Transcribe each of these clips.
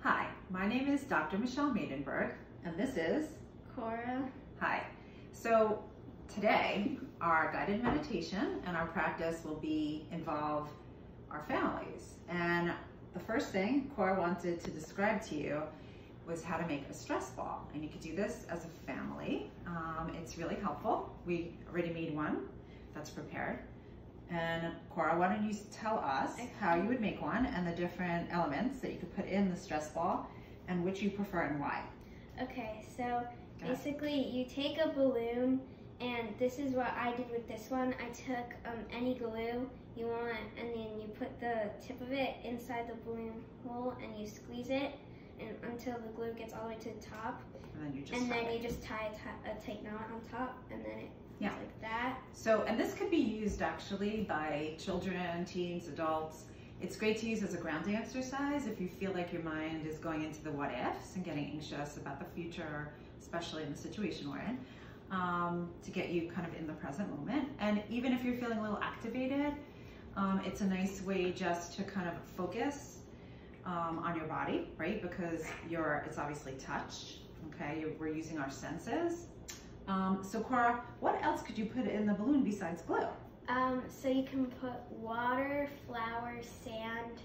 Hi, my name is Dr. Michelle Maidenberg, and this is Cora. Hi. So today, our guided meditation and our practice will involve our families. And the first thing Cora wanted to describe to you was how to make a stress ball. And you could do this as a family. It's really helpful. We already made one that's prepared. And Cora, why don't you tell us how you would make one and the different elements that you could put in the stress ball and which you prefer and why. Okay, so basically you take a balloon, and this is what I did with this one. I took any glue you want, and then you put the tip of it inside the balloon hole and you squeeze it until the glue gets all the way to the top. And then you just tie a tight knot on top, and then it like that. So, and this could be used actually by children, teens, adults. It's great to use as a grounding exercise if you feel like your mind is going into the what ifs and getting anxious about the future, especially in the situation we're in, to get you kind of in the present moment. And even if you're feeling a little activated, it's a nice way just to kind of focus on your body, right? Because it's obviously touch, okay? We're using our senses. So Cora, what else could you put in the balloon besides glue? So you can put water, flour, sand,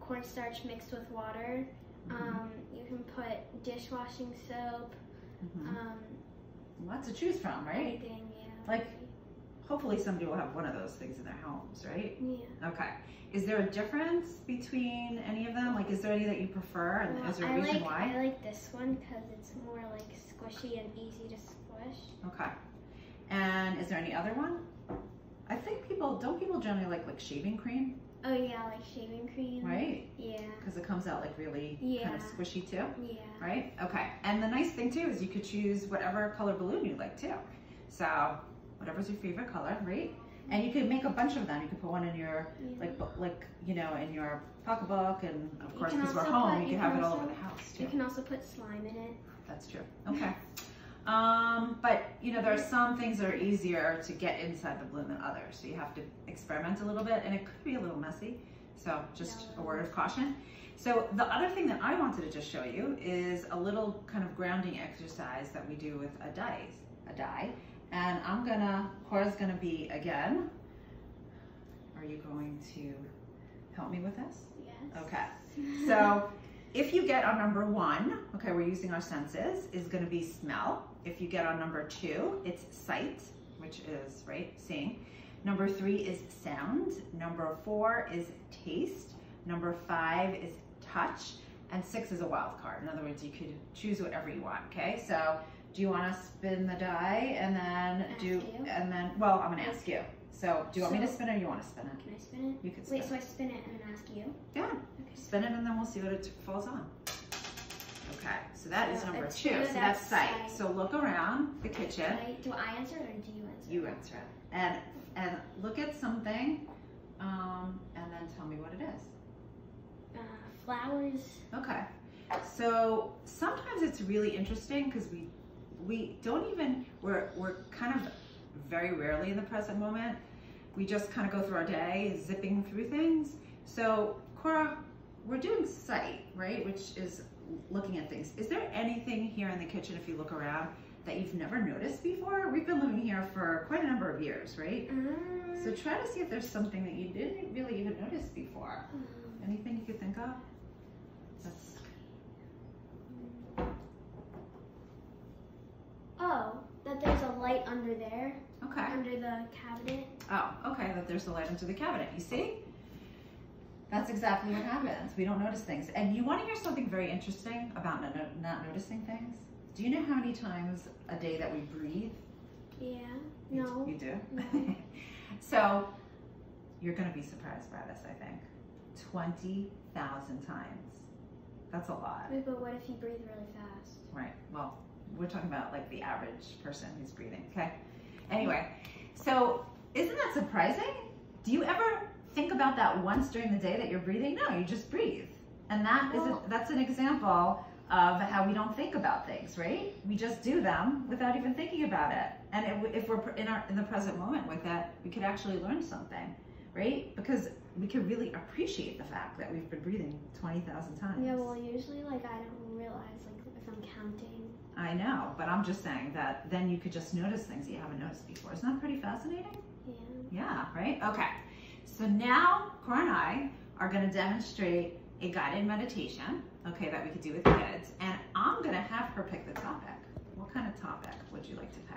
cornstarch mixed with water. You can put dishwashing soap. Lots to choose from, right? Anything, yeah. Like, hopefully somebody will have one of those things in their homes, right? Yeah. Okay. Is there a difference between any of them? Like, is there any that you prefer, and is there a reason why? I like this one because it's more like squishy and easy to squish. Okay. And is there any other one? I think don't people generally like shaving cream? Oh yeah, like shaving cream. Right? Yeah. Because it comes out like really kind of squishy too? Yeah. Right? Okay. And the nice thing too is you could choose whatever color balloon you like too. So whatever's your favorite color, right? And you could make a bunch of them. You could put one in your in your pocketbook, and of course because we're home, you can have it all over the house too. You can also put slime in it. That's true. Okay. But there are some things that are easier to get inside the balloon than others. So you have to experiment a little bit, and it could be a little messy. So just a word of caution. So the other thing that I wanted to just show you is a little kind of grounding exercise that we do with a die. And Cora's gonna be again. Are you going to help me with this? Yes. Okay. So if you get on number 1, okay, we're using our senses, is gonna be smell. If you get on number 2, it's sight, which is, right, seeing. Number 3 is sound. Number 4 is taste. Number 5 is touch. And 6 is a wild card. In other words, you could choose whatever you want, okay? So do you want to spin the die and then well, I'm going to ask you. So do you want me to spin it, or you want to spin it? Can I spin it? You can spin it. Wait, so I spin it and then ask you? Yeah. Okay. Spin it and then we'll see what it falls on. Okay, so that is number 2. So that's that's sight. So look around the kitchen. Do I answer it, or do you answer it? You answer it. And look at something and then tell me what it is. Flowers. Okay. So sometimes it's really interesting because we don't even, we're kind of very rarely in the present moment. We just kind of go through our day zipping through things. So Cora, we're doing sight, right? Which is looking at things. Is there anything here in the kitchen, if you look around, that you've never noticed before? We've been living here for quite a number of years, right? So try to see if there's something that you didn't really even notice before. Anything you could think of? Oh, that there's a light under there. Okay. Under the cabinet. Oh, okay, that there's a light under the cabinet. You see? That's exactly what happens. We don't notice things. And you want to hear something very interesting about not noticing things? Do you know how many times a day that we breathe? Yeah. No. You do? No. So, you're going to be surprised by this, I think. 20,000 times. That's a lot. Wait, but what if you breathe really fast? Right. Well, we're talking about like the average person who's breathing, okay? Anyway, so isn't that surprising? Do you ever think about that once during the day that you're breathing? No, you just breathe. And that's an example of how we don't think about things, right? We just do them without even thinking about it. And if we're in the present moment with it, we could actually learn something, right? Because we can really appreciate the fact that we've been breathing 20,000 times. Yeah, well, usually, like, I don't realize, like, if I'm counting. I know, but I'm just saying that then you could just notice things that you haven't noticed before. Isn't that pretty fascinating? Yeah. Yeah, right? Okay. So now Cora and I are going to demonstrate a guided meditation, okay, that we could do with kids. And I'm going to have her pick the topic. What kind of topic would you like to pick?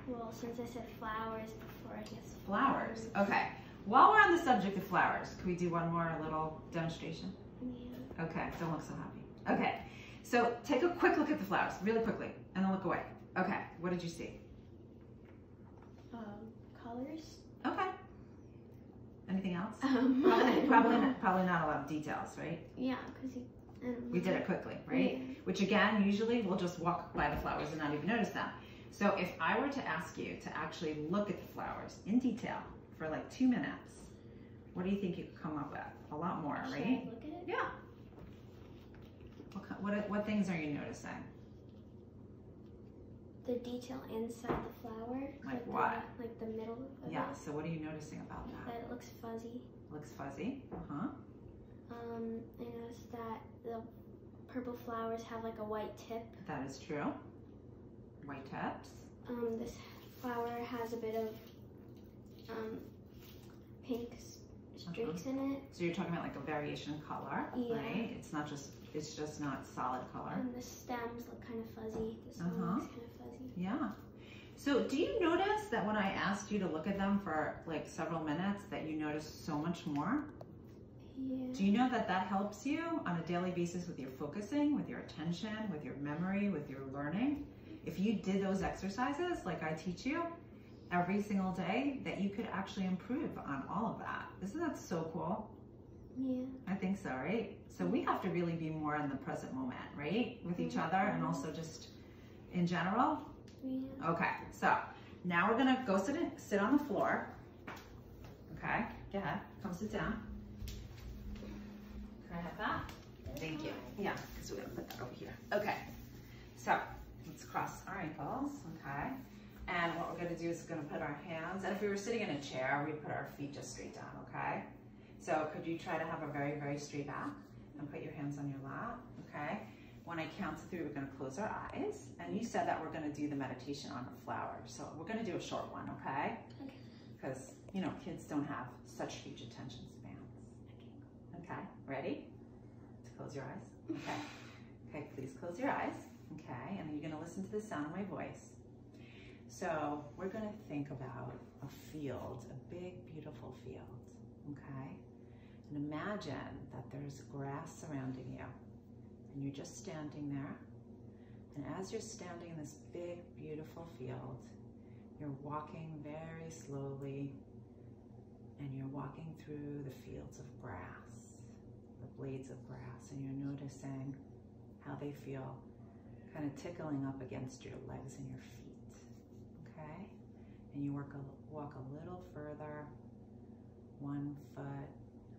Well, since I said flowers before, I guess Flowers. Okay. While we're on the subject of flowers, can we do one more little demonstration? Yeah. Okay, don't look so happy. Okay, so take a quick look at the flowers, really quickly, and then look away. Okay, what did you see? Colors. Okay. Anything else? Probably not a lot of details, right? Yeah, because we did it quickly, right? Yeah. Which again, usually we'll just walk by the flowers and not even notice them. So if I were to ask you to actually look at the flowers in detail for like 2 minutes, what do you think you could come up with? A lot more, Should right? I look at it? Yeah. What things are you noticing? The detail inside the flower. Like what? Like the middle of Yeah, it. so what are you noticing about that? That it looks fuzzy. Looks fuzzy, uh-huh. I noticed that the purple flowers have like a white tip. That is true. White tips. This flower has a bit of pink streaks in it. So you're talking about like a variation in color, Yeah. right? It's just not solid color. And the stems look kind of fuzzy. This one looks kind of fuzzy. Yeah. So do you notice that when I asked you to look at them for like several minutes that you noticed so much more? Yeah. Do you know that that helps you on a daily basis with your focusing, with your attention, with your memory, with your learning? If you did those exercises like I teach you every single day, that you could actually improve on all of that. Isn't that so cool? Yeah. I think so, right? So we have to really be more in the present moment, right? With each other and also just in general. Yeah. Okay, so now we're gonna go sit on the floor. Okay, go ahead, come sit down. Can I have that? Thank you. Yeah, because we're gonna put that over here. Okay, so let's cross our ankles, okay? And what we're gonna do is we're gonna put our hands, and if we were sitting in a chair, we'd put our feet just straight down, okay? So could you try to have a very, very straight back and put your hands on your lap, okay? When I count to 3, we're gonna close our eyes. And you said that we're gonna do the meditation on the flowers. So we're gonna do a short one, okay? Okay. Because, you know, kids don't have such huge attention spans. Okay, ready? To close your eyes, okay. Okay, please close your eyes, okay? And then you're gonna listen to the sound of my voice. So we're gonna think about a field, a big, beautiful field, okay? And imagine that there's grass surrounding you. And you're just standing there. And as you're standing in this big, beautiful field, you're walking very slowly, and you're walking through the fields of grass, the blades of grass, and you're noticing how they feel kind of tickling up against your legs and your feet, okay? And you walk a little further, 1 foot,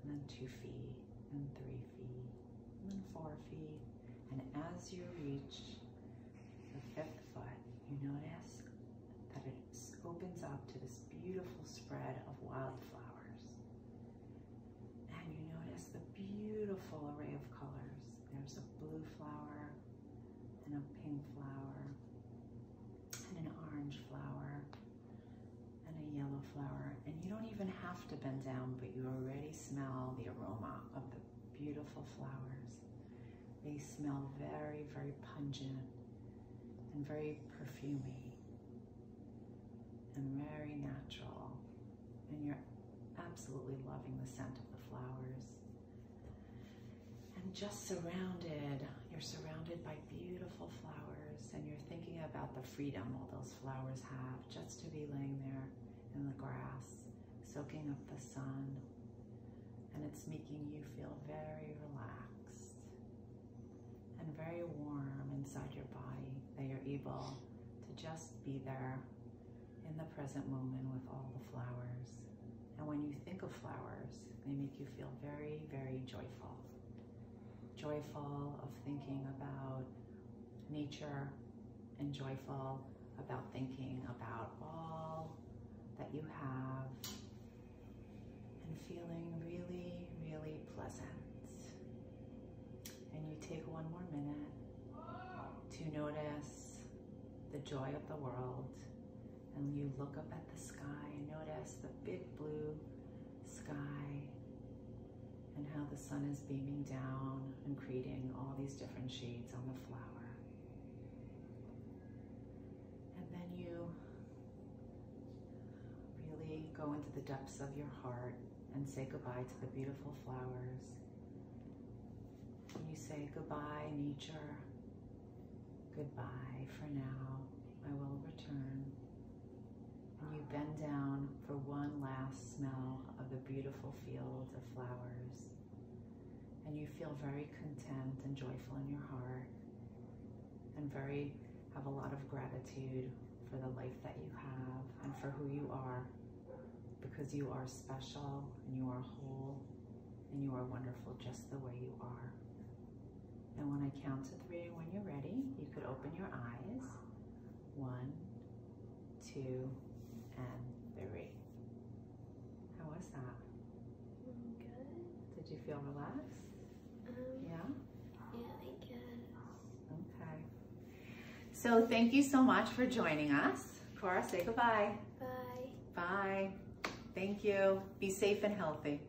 and then 2 feet, and 3 feet, and then 4 feet. And as you reach the 5th foot, you notice that it opens up to this beautiful spread of wildflowers. And you notice the beautiful array of colors. There's a blue flower, and a pink flower, and an orange flower, and a yellow flower. And you don't even have to bend down, but you already smell the aroma of the beautiful flowers. They smell very, very pungent and very perfumey and very natural. And you're absolutely loving the scent of the flowers. And just you're surrounded by beautiful flowers, and you're thinking about the freedom all those flowers have just to be laying there in the grass, soaking up the sun. And it's making you feel very relaxed and very warm inside your body, that you're able to just be there in the present moment with all the flowers. And when you think of flowers, they make you feel very, very joyful. Joyful of thinking about nature, and joyful about thinking about all that you have and feeling really, really pleasant. And you take one more minute to notice the joy of the world, and you look up at the sky and notice the big blue sky and how the sun is beaming down and creating all these different shades on the flower. And then you really go into the depths of your heart and say goodbye to the beautiful flowers. And you say, goodbye, nature. Goodbye for now. I will return. And you bend down for one last smell of the beautiful field of flowers. And you feel very content and joyful in your heart, and have a lot of gratitude for the life that you have and for who you are, because you are special and you are whole and you are wonderful just the way you are. And when I count to 3, when you're ready, you could open your eyes. 1, 2, and 3. How was that? Good. Did you feel relaxed? Yeah? Yeah, I guess. Okay. So thank you so much for joining us. Cora, say goodbye. Bye. Bye. Thank you. Be safe and healthy.